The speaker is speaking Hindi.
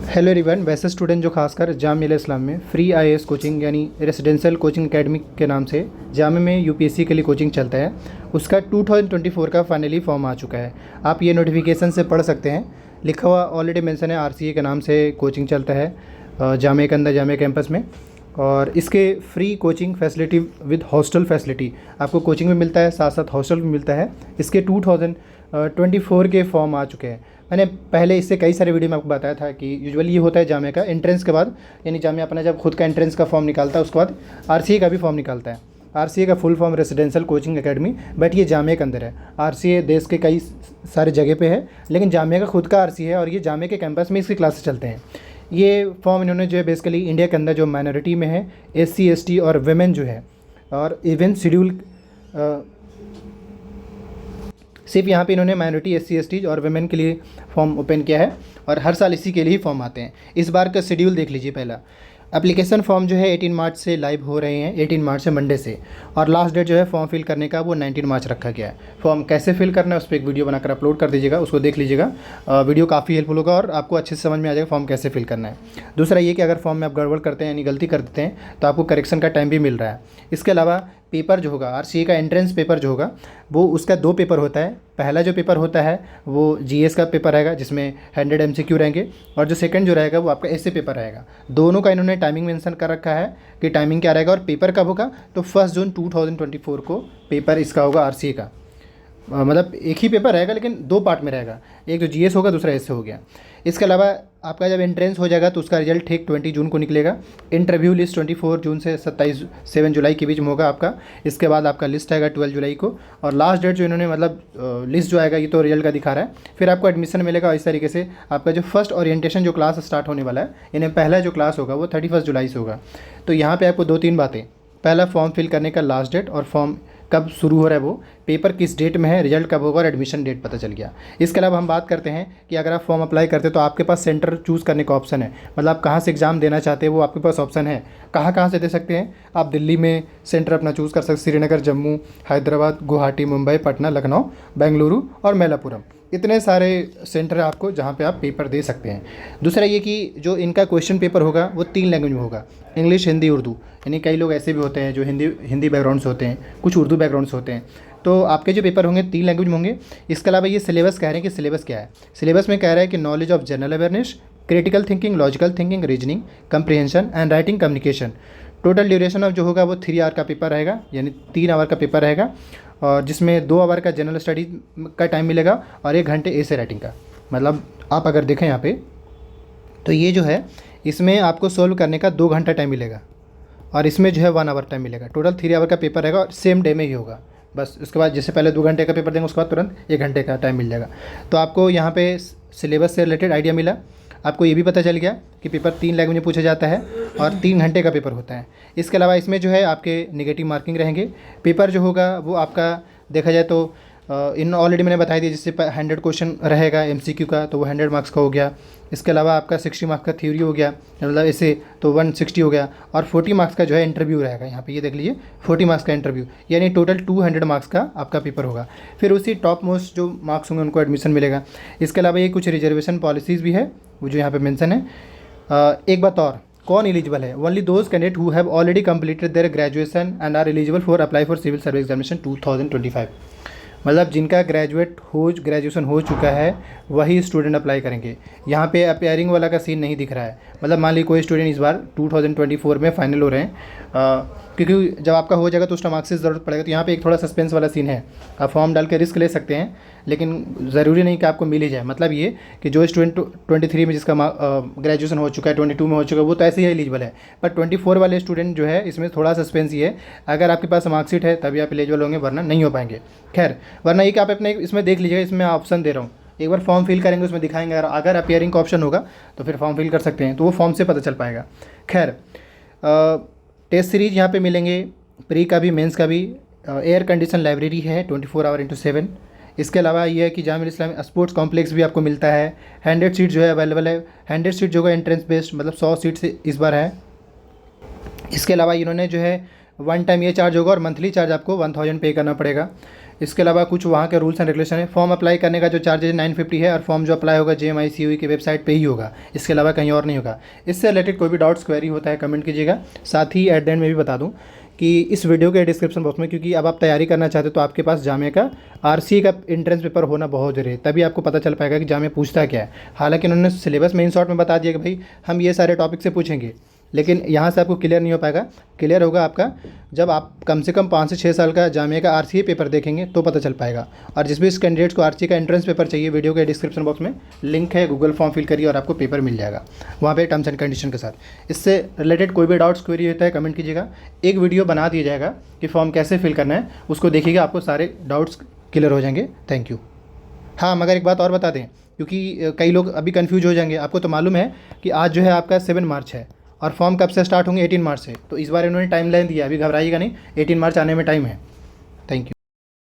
Hello everyone. वैसे स्टूडेंट जो खासकर जामिया इस्लाम में फ्री आईएएस कोचिंग यानी रेसिडेंशियल कोचिंग एकेडमी के नाम से जामिया में यूपीएससी के लिए कोचिंग चलता है, उसका 2024 का फाइनली फॉर्म आ चुका है। आप ये नोटिफिकेशन से पढ़ सकते हैं, लिखा हुआ ऑलरेडी मेंशन है। आरसीए के नाम से कोचिंग चलता है जामिया के अंदर, जामिया कैंपस में। और इसके free coaching facility with hostel facility आपको कोचिंग में मिलता है, साथ साथ हॉस्टल भी मिलता है। इसके 2024 के फॉर्म आ चुके हैं। मैंने पहले इससे कई सारे वीडियो में आपको बताया था कि यूजुअली ये होता है जामिया का एंट्रेंस के बाद, यानी जामिया अपना जब खुद का एंट्रेंस का फॉर्म निकालता है उसके बाद आरसीए का भी फॉर्म निकालता है। आरसीए का full form residential coaching academy, but ये जामिया के अंदर है। आरसीए देश के कई सारे जगह पे है, लेकिन जामिया का खुद का आरसीए है और ये जामिया के कैंपस में इसकी क्लासेस चलते हैं। ये फॉर्म इन्होंने जो है बेसिकली इंडिया के अंदर जो माइनॉरिटी में है, एससी एसटी और वेमेन जो है, और इवन शेड्यूल सिर्फ यहाँ पे इन्होंने माइनॉरिटी एससी एसटी और वेमेन के लिए फॉर्म ओपन किया है और हर साल इसी के लिए ही फॉर्म आते हैं। इस बार का शेड्यूल देख लीजिए। पहला एप्लीकेशन फॉर्म जो है 18 मार्च से लाइव हो रहे हैं, 18 मार्च से मंडे से, और लास्ट डेट जो है फॉर्म फिल करने का वो 19 मार्च रखा गया है। फॉर्म कैसे फिल करना है उस पर एक वीडियो बनाकर अपलोड कर दीजिएगा, उसको देख लीजिएगा। वीडियो काफ़ी हेल्पफुल होगा और आपको अच्छे से समझ में आ जाएगा फॉर्म कैसे फिल करना है। दूसरा ये कि अगर फॉर्म में आप गड़बड़ करते हैं यानी गलती कर देते हैं तो आपको करेक्शन का टाइम भी मिल रहा है। इसके अलावा पेपर जो होगा, आरसीए का एंट्रेंस पेपर जो होगा, वो उसका 2 पेपर होता है। पहला जो पेपर होता है वो जीएस का पेपर रहेगा जिसमें 100 एमसीक्यू रहेंगे, और जो सेकंड जो रहेगा वो आपका ऐसे पेपर रहेगा। दोनों का इन्होंने टाइमिंग मेंशन कर रखा है कि टाइमिंग क्या रहेगा और पेपर कब होगा। तो 1 जून 2024 को पेपर इसका होगा आरसीए का। मतलब एक ही पेपर रहेगा लेकिन 2 पार्ट में रहेगा, एक जो जीएस होगा दूसरा ऐसे हो गया। इसके अलावा आपका जब एंट्रेंस हो जाएगा तो उसका रिजल्ट ठीक 20 जून को निकलेगा। इंटरव्यू लिस्ट 24 जून से 7 जुलाई के बीच में होगा आपका। इसके बाद आपका लिस्ट आएगा 12 जुलाई को, और लास्ट डेट जो इन्होंने मतलब लिस्ट जो आएगा ये तो रिजल्ट का दिखा रहा है। फिर आपको एडमिशन मिलेगा। इस तरीके से आपका जो फर्स्ट ओरिएंटेशन जो क्लास स्टार्ट होने वाला है, यानी पहला जो क्लास होगा वो 31 जुलाई से होगा। तो यहाँ पर आपको 2-3 बातें, पहला फॉर्म फिल करने का लास्ट डेट और फॉर्म कब शुरू हो रहा है, वो पेपर किस डेट में है, रिजल्ट कब होगा और एडमिशन डेट पता चल गया। इसके अलावा हम बात करते हैं कि अगर आप फॉर्म अप्लाई करते हैं तो आपके पास सेंटर चूज़ करने का ऑप्शन है। मतलब आप कहाँ से एग्ज़ाम देना चाहते हैं वो आपके पास ऑप्शन है। कहाँ से दे सकते हैं आप? दिल्ली में सेंटर अपना चूज़ कर सकते हैं, श्रीनगर, जम्मू, हैदराबाद, गुवाहाटी, मुंबई, पटना, लखनऊ, बेंगलुरु और मैलापुरम। इतने सारे सेंटर है आपको जहाँ पे आप पेपर दे सकते हैं। दूसरा ये कि जो इनका क्वेश्चन पेपर होगा वो 3 लैंग्वेज में होगा, इंग्लिश, हिंदी, उर्दू। यानी कई लोग ऐसे भी होते हैं जो हिंदी बैकग्राउंड से होते हैं, कुछ उर्दू बैकग्राउंड से होते हैं। तो आपके जो पेपर होंगे 3 लैंग्वेज में होंगे। इसके अलावा ये सिलेबस कह रहे हैं कि सिलेबस क्या है। सिलेबस में कह रहा है कि knowledge of general awareness, critical thinking, logical thinking, reasoning, comprehension and writing communication. Total duration of जो होगा वो 3 आवर का पेपर रहेगा, यानी 3 आवर का पेपर रहेगा, और जिसमें 2 आवर का जनरल स्टडी का टाइम मिलेगा और 1 घंटे ऐसे राइटिंग का। मतलब आप अगर देखें यहाँ पे तो ये जो है इसमें आपको सोल्व करने का 2 घंटा टाइम मिलेगा, और इसमें जो है 1 आवर टाइम मिलेगा। टोटल 3 आवर का पेपर रहेगा और सेम डे में ही होगा। बस उसके बाद जैसे पहले 2 घंटे का पेपर देंगे उसके बाद तुरंत 1 घंटे का टाइम मिल जाएगा। तो आपको यहाँ पे सिलेबस से रिलेटेड आइडिया मिला। आपको ये भी पता चल गया कि पेपर 3 लैंग्वेज में पूछा जाता है और 3 घंटे का पेपर होता है। इसके अलावा इसमें जो है आपके नेगेटिव मार्किंग रहेंगे। पेपर जो होगा वो आपका देखा जाए तो इन ऑलरेडी मैंने बताई दी, जिससे 100 क्वेश्चन रहेगा एमसीक्यू का, तो वो 100 मार्क्स का हो गया। इसके अलावा आपका 60 मार्क्स का थ्योरी हो गया, मतलब ऐसे तो 160 हो गया, और 40 मार्क्स का जो है इंटरव्यू रहेगा। यहाँ पे ये देख लीजिए 40 मार्क्स का इंटरव्यू, यानी टोटल 200 मार्क्स का आपका पेपर होगा। फिर उसी टॉप मोस्ट जो मार्क्स होंगे उनको एडमिशन मिलेगा। इसके अलावा ये कुछ रिजर्वेशन पॉलिसीज़ भी है वो जो यहाँ पर मैंसन है। एक बात और, कौन एलिजिबल है? Only those candidate who have already completed their graduation and are eligible for apply for civil service examination 2025। मतलब जिनका ग्रेजुएशन हो चुका है वही स्टूडेंट अप्लाई करेंगे। यहाँ पे अपेयरिंग वाला का सीन नहीं दिख रहा है। मतलब मान लीजिए कोई स्टूडेंट इस बार 2024 में फाइनल हो रहे हैं, क्योंकि जब आपका हो जाएगा तो उसका मार्क्स से ज़रूरत पड़ेगा। तो यहाँ पे एक थोड़ा सस्पेंस वाला सीन है। आप फॉर्म डाल के रिस्क ले सकते हैं, लेकिन ज़रूरी नहीं कि आपको मिल ही जाए। मतलब ये कि जो स्टूडेंट 23 में जिसका ग्रेजुएशन हो चुका है, 22 में हो चुका है, वो तो ऐसे ही एलिजिबल है। पर 24 वाले स्टूडेंट जो है इसमें थोड़ा सस्पेंस ही है। अगर आपके पास मार्कशीट है तभी आप एलिजिबल होंगे, वरना नहीं हो पाएंगे। खैर, वरना ये कि आप अपने इसमें देख लीजिएगा, इसमें ऑप्शन दे रहा हूँ। एक बार फॉर्म फिल करेंगे उसमें दिखाएंगे, अगर अपियरिंग का ऑप्शन होगा तो फिर फॉर्म फिल कर सकते हैं, तो वो फॉर्म से पता चल पाएगा। खैर, टेस्ट सीरीज़ यहाँ पे मिलेंगे, प्री का भी मेंस का भी। एयर कंडीशन लाइब्रेरी है 24 आवर इंटू 7। इसके अलावा ये है कि जामिया इस्लामिया स्पोर्ट्स कॉम्प्लेक्स भी आपको मिलता है। 100 सीट जो है अवेलेबल है। 100 सीट जो है एंट्रेंस बेस्ड, मतलब 100 सीट से इस बार है। इसके अलावा इन्होंने जो है 1 टाइम ये चार्ज होगा और मंथली चार्ज आपको 1000 पे करना पड़ेगा। इसके अलावा कुछ वहाँ के रूल्स एंड रेगुलेशन है। फॉर्म अप्लाई करने का जो चार्जेज 950 है और फॉर्म जो अप्लाई होगा JMICUE की वेबसाइट पे ही होगा, इसके अलावा कहीं और नहीं होगा। इससे रिलेटेड कोई भी डाउट्स क्वेरी होता है कमेंट कीजिएगा। साथ ही एट द एंड में भी बता दूँ कि इस वीडियो के डिस्क्रिप्शन बॉक्स में, क्योंकि अब आप तैयारी करना चाहते हो तो आपके पास जामिया का RCA का एंट्रेंस पेपर होना बहुत ज़रूरी है, तभी आपको पता चल पाएगा कि जामिया पूछता क्या है। हालांकि उन्होंने सिलेबस में इन शॉर्ट में बता दिया कि भाई हम ये सारे टॉपिक से पूछेंगे, लेकिन यहाँ से आपको क्लियर नहीं हो पाएगा। क्लियर होगा आपका जब आप कम से कम 5 से 6 साल का जामिया का RCA पेपर देखेंगे तो पता चल पाएगा। और जिस भी इस कैंडिडेट्स को RCA का एंट्रेंस पेपर चाहिए, वीडियो के डिस्क्रिप्शन बॉक्स में लिंक है, गूगल फॉर्म फिल करिए और आपको पेपर मिल जाएगा वहाँ पे टर्म्स एंड कंडीशन के साथ। इससे रिलेटेड कोई भी डाउट्स क्वेरी होता है कमेंट कीजिएगा। एक वीडियो बना दिया जाएगा कि फॉर्म कैसे फिल करना है, उसको देखिएगा, आपको सारे डाउट्स क्लियर हो जाएंगे। Thank you. हाँ, मगर एक बात और बता दें, क्योंकि कई लोग अभी कंफ्यूज हो जाएंगे। आपको तो मालूम है कि आज जो है आपका 7 मार्च है और फॉर्म कब से स्टार्ट होंगे, 18 मार्च से। तो इस बार इन्होंने टाइम लाइन दिया, अभी घबराइएगा नहीं, 18 मार्च आने में टाइम है। Thank you.